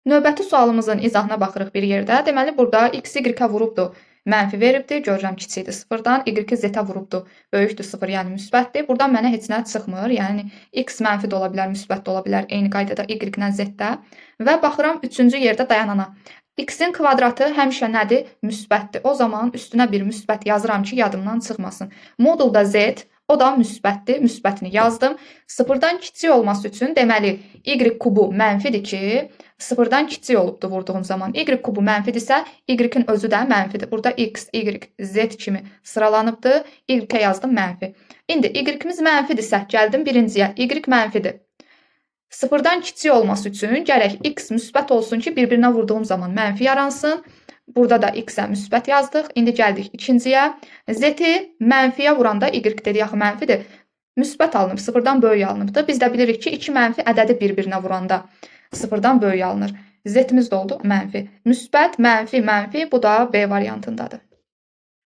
Növbəti sualımızın izahına baxırıq bir yerdə. Deməli, burada x y-ə vurubdur, mənfi veribdir. Görürəm kiçikdir sıfırdan. Y z-ə vurubdur, böyükdür sıfır, yəni müsbətdir. Buradan mənə heç nə çıxmır. Yəni, x mənfi də ola bilər, müsbət də ola bilər. Eyni qaydada y-lə z-də. Və baxıram 3-cü yerdə dayanana. X-in kvadratı həmişə nədir? Müsbətdir. O zaman üstünə bir müsbət yazıram ki, yadımdan çıxmasın. Modulda z, o da müsbətdir. Müsbətini yazdım. Sıfırdan kiçik olması üçün deməli, y kubu mənfidir ki, sıfırdan kiçik olubdur vurduğum zaman. Y kubu mənfidirsə, y-in özü də mənfidir. Burada x, y, z kimi sıralanıbdır. Y-ə yazdım mənfi. İndi y-imiz mənfidirsə, gəldim birinciyə. Y mənfidir. Sıfırdan kiçik olması üçün gərək x müsbət olsun ki, bir-birinə vurduğum zaman mənfi yaransın. Burada da x-ə müsbət yazdıq. İndi gəldik ikinciyə. Z-i mənfiyə vuranda y dedik axı mənfidir. Müsbət alınıb, sıfırdan böyük alınıbdır. Biz də bilirik ki, iki mənfi ədədi bir-birinə vuranda sıfırdan böyük alınır. Z-imiz də oldu mənfi. Müsbət, mənfi, mənfi, bu da B variantındadır.